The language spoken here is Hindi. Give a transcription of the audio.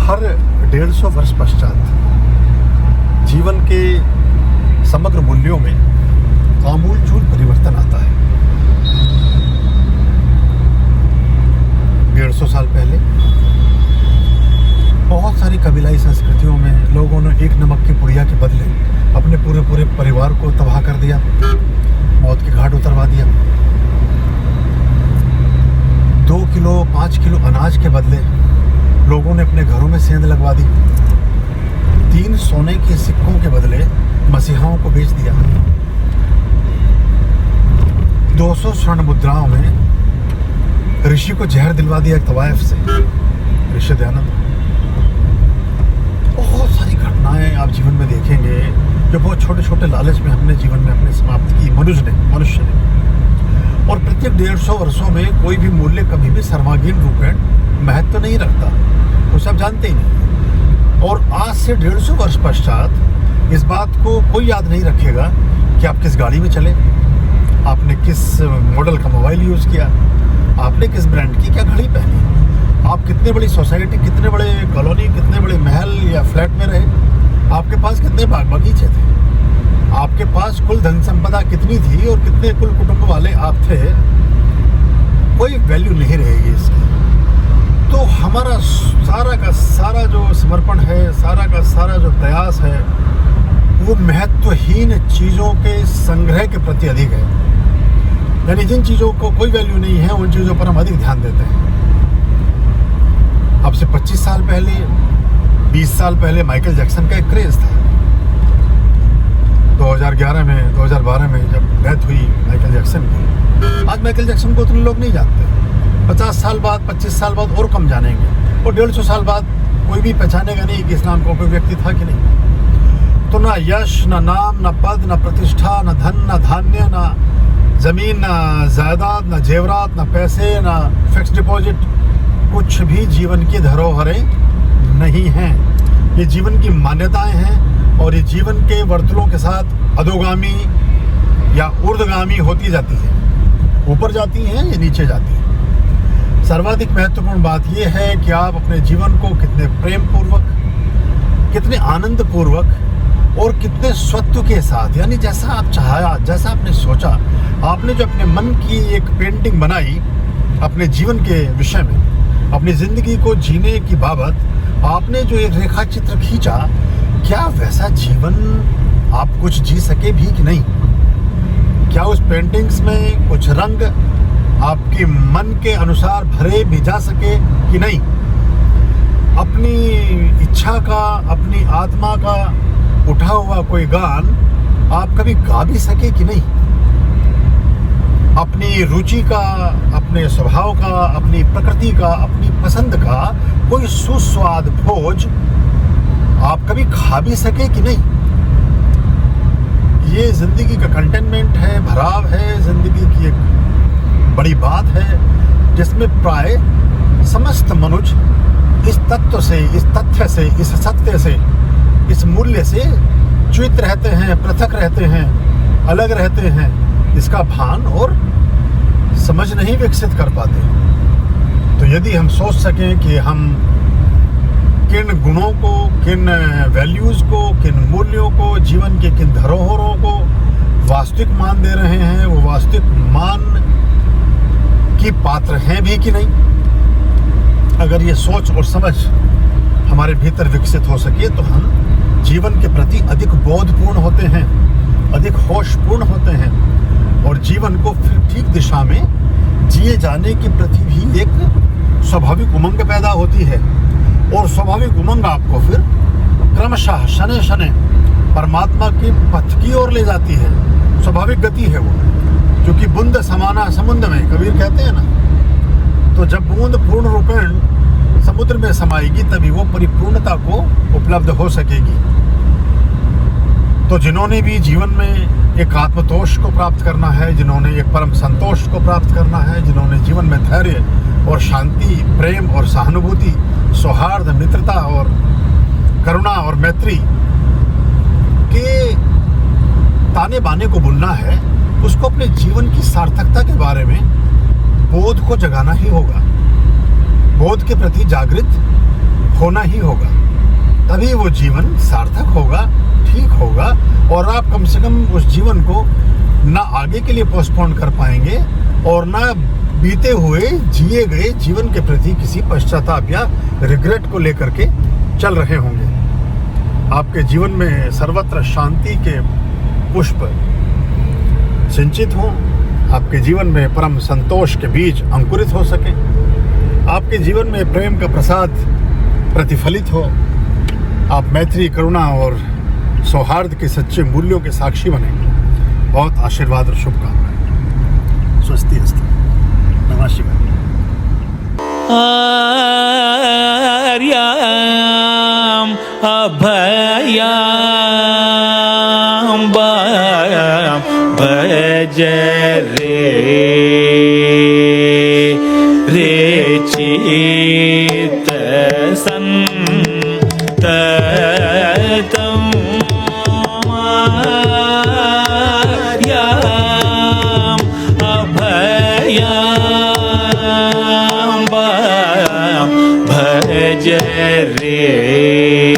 हर 150 वर्ष पश्चात जीवन के समग्र मूल्यों में आमूलचूल परिवर्तन आता है। 150 साल पहले बहुत सारी कबीलाई संस्कृतियों में लोगों ने एक नमक की पुड़िया के बदले अपने पूरे परिवार को तबाह कर दिया, मौत के घाट उतरवा दिया। 2 किलो 5 किलो अनाज के बदले लोगों ने अपने घरों में सेंध लगवा दी। 3 सोने के सिक्कों के बदले मसीहाओं को बेच दिया। 200 स्वर्ण मुद्राओं में ऋषि को जहर दिलवा दिया एक तवायफ से, ऋषि दयानंद। बहुत सारी घटनाएं आप जीवन में देखेंगे जो बहुत छोटे छोटे लालच में हमने जीवन में अपने समाप्त की मनुष्य ने। और प्रत्येक 150 वर्षों में कोई भी मूल्य कभी भी सर्वांगीण रूपेण महत्व तो नहीं रखता, वो सब जानते ही नहीं। और आज से 150 वर्ष पश्चात इस बात को कोई याद नहीं रखेगा कि आप किस गाड़ी में चले, आपने किस मॉडल का मोबाइल यूज़ किया, आपने किस ब्रांड की क्या घड़ी पहनी, आप कितने बड़ी सोसाइटी, कितने बड़े कॉलोनी, कितने बड़े महल या फ्लैट में रहे, आपके पास कितने बाग बगीचे थे, आपके पास कुल धन संपदा कितनी थी और कितने कुल कुटुंब वाले आप थे, कोई वैल्यू नहीं रहेगी इसकी। तो हमारा सारा का सारा जो समर्पण है, सारा का सारा जो प्रयास है, वो महत्वहीन चीज़ों के संग्रह के प्रति अधिक है। यानी जिन चीज़ों को कोई वैल्यू नहीं है उन चीज़ों पर हम अधिक ध्यान देते हैं। अब से 25 साल पहले, 20 साल पहले माइकल जैक्सन का एक क्रेज़ था। 2011 में, 2012 में जब डेथ हुई माइकल जैक्सन की, आज माइकल जैक्सन को उतने लोग नहीं जानते। 50 साल बाद, 25 साल बाद और कम जानेंगे, और 150 साल बाद कोई भी पहचानेगा नहीं कि इस नाम का कोई व्यक्ति था कि नहीं। तो ना यश, ना नाम, ना पद, ना प्रतिष्ठा, ना धन, ना धान्य, ना जमीन, ना जायदाद, ना जेवरात, ना पैसे, ना फिक्स डिपॉजिट, कुछ भी जीवन की धरोहरें नहीं हैं। ये जीवन की मान्यताएं हैं और ये जीवन के वर्तुलों के साथ अधोगामी या ऊर्ध्वगामी होती जाती हैं, ऊपर जाती हैं या नीचे जाती हैं। सर्वाधिक महत्वपूर्ण बात यह है कि आप अपने जीवन को कितने प्रेम पूर्वक, कितने आनंद पूर्वक और कितने स्वत्व के साथ, यानी जैसा आप चाहा, जैसा आपने सोचा, आपने जो अपने मन की एक पेंटिंग बनाई अपने जीवन के विषय में, अपनी ज़िंदगी को जीने की बाबत आपने जो एक रेखा चित्र खींचा, क्या वैसा जीवन आप कुछ जी सके भी कि नहीं? क्या उस पेंटिंग्स में कुछ रंग आपके मन के अनुसार भरे भी जा सके कि नहीं? अपनी इच्छा का, अपनी आत्मा का उठा हुआ कोई गान आप कभी गा भी सके कि नहीं? अपनी रुचि का, अपने स्वभाव का, अपनी प्रकृति का, अपनी पसंद का कोई सुस्वाद भोज आप कभी खा भी सके कि नहीं? ये जिंदगी का कंटेनमेंट है, भराव है, जिंदगी की एक बड़ी बात है जिसमें प्राय समस्त मनुष्य इस तत्व से, इस तथ्य से, इस सत्य से, इस मूल्य से च्युत रहते हैं, पृथक रहते हैं, अलग रहते हैं। इसका भान और समझ नहीं विकसित कर पाते। तो यदि हम सोच सकें कि हम किन गुणों को, किन वैल्यूज़ को, किन मूल्यों को, जीवन के किन धरोहरों को वास्तविक मान दे रहे हैं, वो वास्तविक मान की पात्र हैं भी कि नहीं, अगर ये सोच और समझ हमारे भीतर विकसित हो सके तो हम जीवन के प्रति अधिक बोधपूर्ण होते हैं, अधिक होशपूर्ण होते हैं और जीवन को फिर ठीक दिशा में जिए जाने के प्रति भी एक स्वाभाविक उमंग पैदा होती है। और स्वाभाविक उमंग आपको फिर क्रमशः शनै शनै परमात्मा के पथ की ओर ले जाती है। स्वाभाविक गति है वो, क्योंकि बूंद समाना समुद्र में, कबीर कहते हैं ना। तो जब बूंद पूर्ण रूपेण समुद्र में समाएगी तभी वो परिपूर्णता को उपलब्ध हो सकेगी। तो जिन्होंने भी जीवन में एक आत्मतोष को प्राप्त करना है, जिन्होंने एक परम संतोष को प्राप्त करना है, जिन्होंने जीवन में धैर्य और शांति, प्रेम और सहानुभूति, सौहार्द, मित्रता और करुणा और मैत्री के ताने बाने को बुनना है, उसको अपने जीवन की सार्थकता के बारे में बोध को जगाना ही होगा। बोध के प्रति जागृत होना ही होगा, तभी वो जीवन सार्थक होगा, ठीक होगा, और आप कम से कम उस जीवन को ना आगे के लिए पोस्टपोन कर पाएंगे और ना बीते हुए जिए गए जीवन के प्रति किसी पश्चाताप या रिग्रेट को लेकर के चल रहे होंगे। आपके जीवन में सर्वत्र शांति के पुष्प सिंचित हों, आपके जीवन में परम संतोष के बीज अंकुरित हो सके, आपके जीवन में प्रेम का प्रसाद प्रतिफलित हो, आप मैत्री, करुणा और सौहार्द के सच्चे मूल्यों के साक्षी बने। बहुत आशीर्वाद और शुभकामनाएं। स्वस्ति अस्तु। नमः शिवाय। आर्याम अभयाम भज रे चित संततम आर्याम अभयाम भज रे